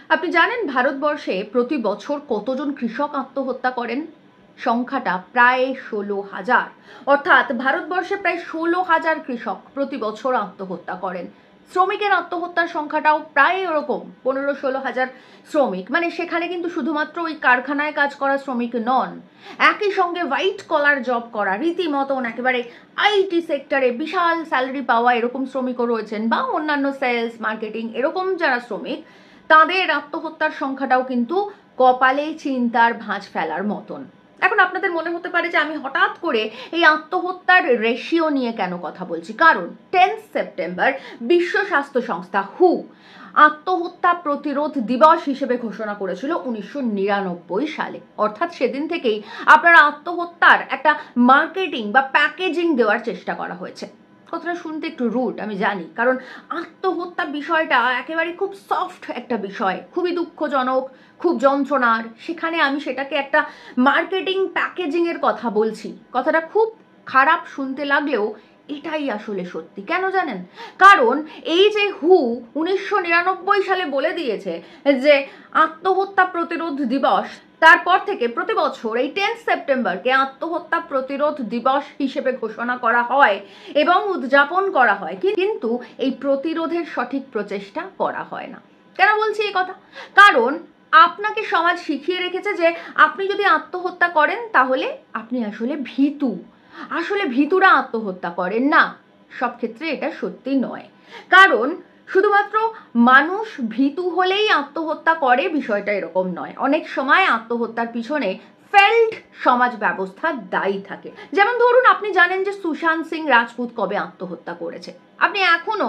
আপনি জানেন ভারতবর্ষে প্রতি বছর কতজন কৃষক আত্মহত্যা করেন? সংখ্যাটা প্রায় 16,000। অর্থাৎ ভারতবর্ষে প্রায় 16,000 কৃষক প্রতি বছর আত্মহত্যা করেন। শ্রমিকের আত্মহত্যার সংখ্যাটাও প্রায় ওরকম 15-16,000 শ্রমিক। মানে সেখানে কিন্তু শুধুমাত্র ওই কারখানায় কাজ করা শ্রমিক নন, একই সঙ্গে হোয়াইট কলার জব করা, রীতিমতন একেবারে আইটি সেক্টরে বিশাল স্যালারি পাওয়া এরকম শ্রমিকও রয়েছেন, বা অন্যান্য সেলস মার্কেটিং এরকম যারা শ্রমিক, তাদের আত্মহত্যার সংখ্যাটাও কিন্তু কপালে চিন্তার ভাঁজ ফেলার মতন। এখন আপনাদের মনে হতে পারে যে আমি হঠাৎ করে এই আত্মহত্যার রেশিও নিয়ে কেন কথা বলছি, কারণ 10 সেপ্টেম্বর বিশ্ব স্বাস্থ্য সংস্থা আত্মহত্যা প্রতিরোধ দিবস হিসেবে ঘোষণা করেছিল 1999 সালে। অর্থাৎ সেদিন থেকেই আপনার আত্মহত্যার একটা মার্কেটিং বা প্যাকেজিং দেওয়ার চেষ্টা করা হয়েছে। কথাটা শুনতে একটু রুড আমি জানি, কারণ আত্মহত্যা বিষয়টা একেবারে খুব সফট একটা বিষয়, খুবই দুঃখজনক, খুব যন্ত্রণার। সেখানে আমি সেটাকে একটা মার্কেটিং প্যাকেজিংয়ের কথা বলছি। কথাটা খুব খারাপ শুনতে লাগলেও এটাই আসলে সত্যি। কেন জানেন? কারণ এই যে 1999 সালে বলে দিয়েছে যে আত্মহত্যা প্রতিরোধ দিবস, তারপর থেকে প্রতি বছর এই 10 সেপ্টেম্বরকে আত্মহত্যা প্রতিরোধ দিবস হিসেবে ঘোষণা করা হয় এবং উদযাপন করা হয়, কিন্তু এই প্রতিরোধের সঠিক প্রচেষ্টা করা হয় না। কেন বলছি এই কথা? কারণ আপনাকে সমাজ শিখিয়ে রেখেছে যে আপনি যদি আত্মহত্যা করেন তাহলে আপনি আসলে ভীতু। আসলে ভীতুরা আত্মহত্যা করেন না। সব ক্ষেত্রে এটা সত্যি নয়, কারণ শুধুমাত্র মানুষ ভীতু হলেই আত্মহত্যা করে বিষয়টা এরকম নয়। অনেক সময় আত্মহত্যার পিছনে ফেল্ড সমাজ ব্যবস্থা দায়ী থাকে। যেমন ধরুন, আপনি জানেন যে সুশান্ত সিং রাজপুত কবে আত্মহত্যা করেছে। আপনি এখনো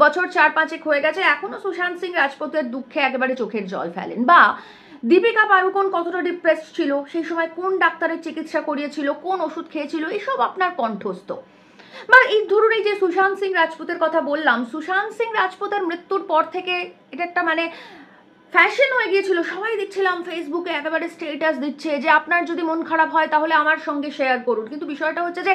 বছর 4-5 হয়ে গেছে, এখনো সুশান্ত সিং রাজপুতের দুঃখে একেবারে চোখের জল ফেলেন। বা দীপিকা পাড়ুকোন কতটা ডিপ্রেসড ছিল, সেই সময় কোন ডাক্তারের চিকিৎসা করিয়েছিল, কোন ওষুধ খেয়েছিল, এসব আপনার কণ্ঠস্থ। বা এই ধরুন, এই যে সুশান্ত সিং রাজপুতের কথা বললাম, সুশান্ত সিং রাজপুতের মৃত্যুর পর থেকে এটা একটা ফ্যাশন হয়ে গিয়েছিল। সবাই দেখছিলাম ফেসবুকে একেবারে স্টেটাস দিচ্ছে যে আপনার যদি মন খারাপ হয় তাহলে আমার সঙ্গে শেয়ার করুন। কিন্তু বিষয়টা হচ্ছে যে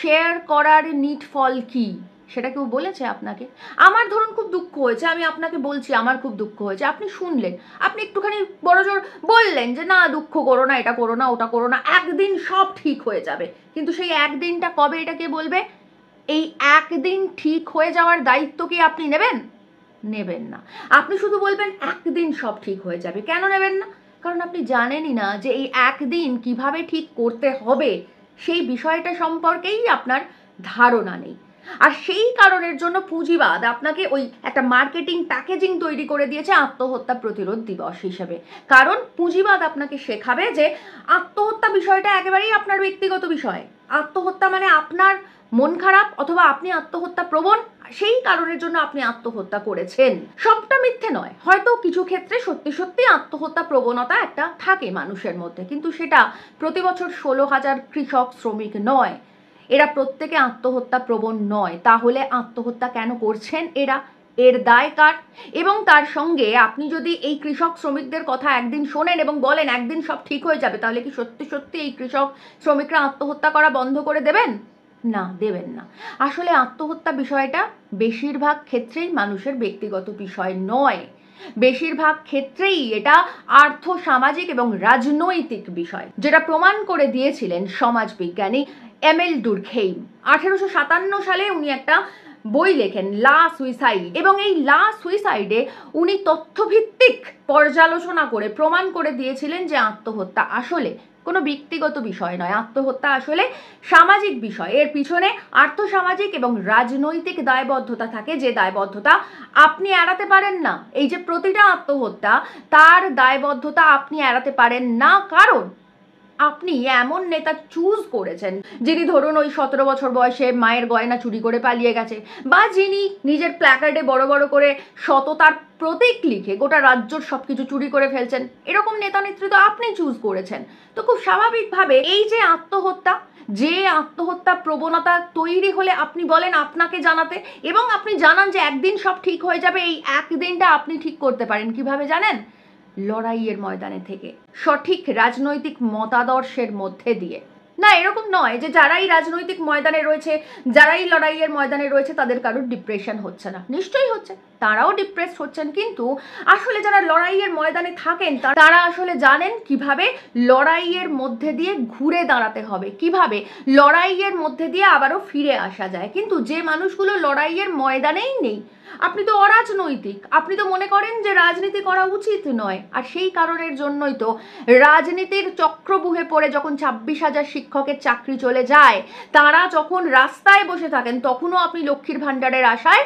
শেয়ার করার নিট ফল কি সেটা কেউ বলেছে আপনাকে? আমার ধরুন খুব দুঃখ হয়েছে, আমি আপনাকে বলছি আমার খুব দুঃখ হয়েছে, আপনি শুনলেন, আপনি একটুখানি বড়জোর বললেন যে না দুঃখ করো না, এটা করো না, ওটা করো না, একদিন সব ঠিক হয়ে যাবে। কিন্তু সেই একদিনটা কবে এটা কে বলবে? এই একদিন ঠিক হয়ে যাওয়ার দায়িত্ব কি আপনি নেবেন? নেবেন না। আপনি শুধু বলবেন একদিন সব ঠিক হয়ে যাবে। কেন নেবেন না? কারণ আপনি জানেনই না যে এই একদিন কিভাবে ঠিক করতে হবে, সেই বিষয়টা সম্পর্কেই আপনার ধারণা নেই। আর সেই কারণের জন্য পুঁজিবাদ আপনাকে ওই একটা মার্কেটিং প্যাকেজিং তৈরি করে দিয়েছে আত্মহত্যা প্রতিরোধ দিবস হিসেবে। কারণ পুঁজিবাদ আপনাকে শেখাবে যে আত্মহত্যা বিষয়টা একেবারেই আপনার ব্যক্তিগত বিষয়। আত্মহত্যা মানে আপনার মন খারাপ অথবা আপনি আত্মহত্যা প্রবণ, সেই কারণের জন্য আপনি আত্মহত্যা করেছেন। সবটা মিথ্যে নয়, হয়তো কিছু ক্ষেত্রে সত্যি সত্যি আত্মহত্যা প্রবণতা একটা থাকে মানুষের মধ্যে, কিন্তু সেটা প্রতি বছর 16,000 কৃষক শ্রমিক নয়। এরা প্রত্যেকে আত্মহত্যা প্রবণ নয়। তাহলে আত্মহত্যা কেন করছেন এরা? এর দায় কার? এবং তার সঙ্গে আপনি যদি এই কৃষক শ্রমিকদের কথা একদিন শোনেন এবং বলেন একদিন সব ঠিক হয়ে যাবে, তাহলে কি সত্যি সত্যি এই কৃষক শ্রমিকরা আত্মহত্যা করা বন্ধ করে দেবেন? না, দেবেন না। আসলে আত্মহত্যা বিষয়টা বেশিরভাগ ক্ষেত্রেই মানুষের ব্যক্তিগত বিষয় নয়। বেশিরভাগ ক্ষেত্রেই এটা আর্থ সামাজিক এবং রাজনৈতিক বিষয়, যেটা প্রমাণ করে দিয়েছিলেন সমাজবিজ্ঞানী এমিল ডুরখেইম। 1857 সালে উনি একটা বই লেখেন, লা সুইসাইড, এবং এই লা সুইসাইডে উনি তথ্যভিত্তিক পর্যালোচনা করে প্রমাণ করে দিয়েছিলেন যে আত্মহত্যা আসলে কোনো ব্যক্তিগত বিষয় নয়। আত্মহত্যা আসলে সামাজিক বিষয়। এর পিছনে আর্থসামাজিক এবং রাজনৈতিক দায়বদ্ধতা থাকে, যে দায়বদ্ধতা আপনি এড়াতে পারেন না। এই যে প্রতিটা আত্মহত্যা, তার দায়বদ্ধতা আপনি এড়াতে পারেন না, কারণ আপনি এমন নেতা চুজ করেছেন যিনি ধরুন ওই 17 বছর বয়সে মায়ের গয়না চুরি করে পালিয়ে গেছে, বা যিনি নিজের প্ল্যাকার্ডে বড় বড় করে সততার প্রতীক লিখে গোটা রাজ্যর সবকিছু চুরি করে ফেলছেন। এরকম নেতা নেত্রী তো আপনি চুজ করেছেন। তো খুব স্বাভাবিকভাবে এই যে আত্মহত্যা প্রবণতা তৈরি হলে আপনি বলেন আপনাকে জানাতে, এবং আপনি জানান যে একদিন সব ঠিক হয়ে যাবে। এই একদিনটা আপনি ঠিক করতে পারেন কিভাবে জানেন? লড়াইয়ের ময়দানে থেকে, সঠিক রাজনৈতিক মতাদর্শের মধ্যে দিয়ে। না, এরকম নয় যে যারাই রাজনৈতিক ময়দানে রয়েছে, যারাই লড়াইয়ের ময়দানে রয়েছে তাদের কারোর ডিপ্রেশন হচ্ছে না, নিশ্চয়ই হচ্ছে, তারাও ডিপ্রেস হচ্ছেন। কিন্তু আসলে যারা লড়াইয়ের ময়দানে থাকেন তারা আসলে জানেন কিভাবে লড়াইয়ের মধ্যে দিয়ে ঘুরে দাঁড়াতে হবে, কিভাবে লড়াইয়ের মধ্যে দিয়ে আবারও ফিরে আসা যায়। কিন্তু যে মানুষগুলো লড়াইয়ের ময়দানেই নেই, আপনি তো অরাজনৈতিক, আপনি তো মনে করেন যে রাজনীতি করা উচিত নয়, আর সেই কারণের জন্যই তো রাজনীতির চক্রবুহে পড়ে যখন 26,000 শিক্ষকের চাকরি চলে যায়, তারা যখন রাস্তায় বসে থাকেন তখনও আপনি লক্ষ্মীর ভাণ্ডারের আশায়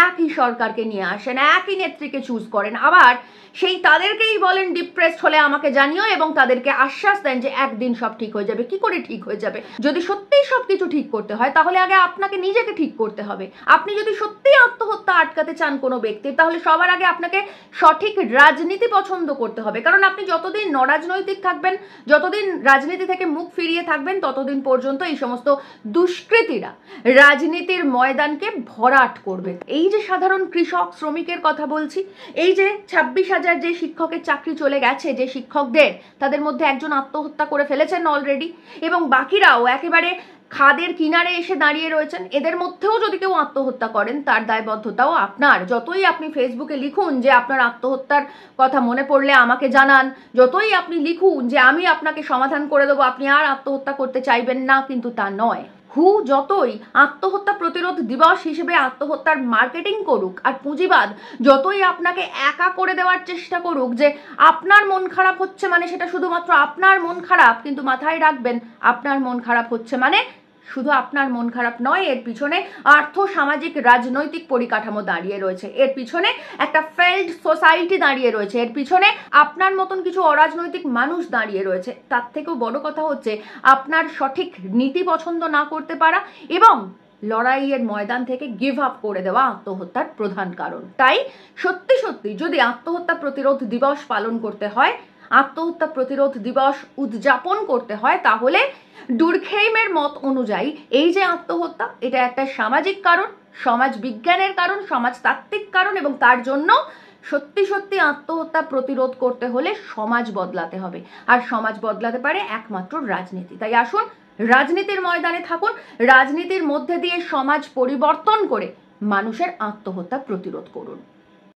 একই সরকারকে নিয়ে আসেন, একই নেত্রীকে চুজ করেন, আবার সেই তাদেরকেই বলেন ডিপ্রেসড হলে আমাকে জানিও, এবং তাদেরকে আশ্বাস দেন যে একদিন সব ঠিক হয়ে যাবে। কি করে ঠিক হয়ে যাবে? যদি সত্যিই সব কিছু ঠিক করতে হয় তাহলে আগে আপনাকে নিজেকে ঠিক করতে হবে। আপনি যদি সত্যিই আত্মহত্যা আটকাতে চান কোনো ব্যক্তির, তাহলে সবার আগে আপনাকে সঠিক রাজনীতি পছন্দ করতে হবে। কারণ আপনি যতদিন নরাজনৈতিক থাকবেন, যতদিন রাজনীতি থেকে মুখ ফিরিয়ে থাকবেন, ততদিন পর্যন্ত এই সমস্ত দুষ্কৃতীরা রাজনীতির ময়দানকে ভরাট করবে। এই যে সাধারণ কৃষক শ্রমিকের কথা বলছি, এই যে 26,000 যে শিক্ষকের চাকরি চলে গেছে, যে শিক্ষকদের, তাদের মধ্যে একজন আত্মহত্যা করে ফেলেছেন অলরেডি, এবং বাকিরাও একেবারে খাদের কিনারে এসে দাঁড়িয়ে রয়েছেন। এদের মধ্যেও যদি কেউ আত্মহত্যা করেন তার দায়বদ্ধতাও আপনার। যতই আপনি ফেসবুকে লিখুন যে আপনার আত্মহত্যার কথা মনে পড়লে আমাকে জানান, যতই আপনি লিখুন যে আমি আপনাকে সমাধান করে দেবো, আপনি আর আত্মহত্যা করতে চাইবেন না, কিন্তু তা নয়। যতই আত্মহত্যা প্রতিরোধ দিবস হিসেবে আত্মহত্যার মার্কেটিং করুক, আর পুঁজিবাদ যতই আপনাকে একা করে দেওয়ার চেষ্টা করুক যে আপনার মন খারাপ হচ্ছে মানে সেটা শুধুমাত্র আপনার মন খারাপ, কিন্তু মাথায় রাখবেন আপনার মন খারাপ হচ্ছে মানে শুধু আপনার মন খারাপ নয়, এর পিছনে আর্থ সামাজিক রাজনৈতিক পরিকাঠামো দাঁড়িয়ে রয়েছে, এর পিছনে একটা ফেল্ড সোসাইটি দাঁড়িয়ে রয়েছে, এর পিছনে আপনার মতন কিছু অরাজনৈতিক মানুষ দাঁড়িয়ে রয়েছে। তার থেকেও বড় কথা হচ্ছে আপনার সঠিক নীতি পছন্দ না করতে পারা এবং লড়াইয়ের ময়দান থেকে গিভ আপ করে দেওয়া আত্মহত্যার প্রধান কারণ। তাই সত্যি সত্যি যদি আত্মহত্যা প্রতিরোধ দিবস পালন করতে হয়, আত্মহত্যা প্রতিরোধ দিবস উদযাপন করতে হয়, তাহলে ডুরখেইমের মত অনুযায়ী এই যে আত্মহত্যা, এটা একটা সামাজিক কারণ, সমাজ বিজ্ঞানের কারণ, সমাজতাত্ত্বিক কারণ, এবং তার জন্য সত্যি সত্যি আত্মহত্যা প্রতিরোধ করতে হলে সমাজ বদলাতে হবে, আর সমাজ বদলাতে পারে একমাত্র রাজনীতি। তাই আসুন রাজনীতির ময়দানে থাকুন, রাজনীতির মধ্যে দিয়ে সমাজ পরিবর্তন করে মানুষের আত্মহত্যা প্রতিরোধ করুন।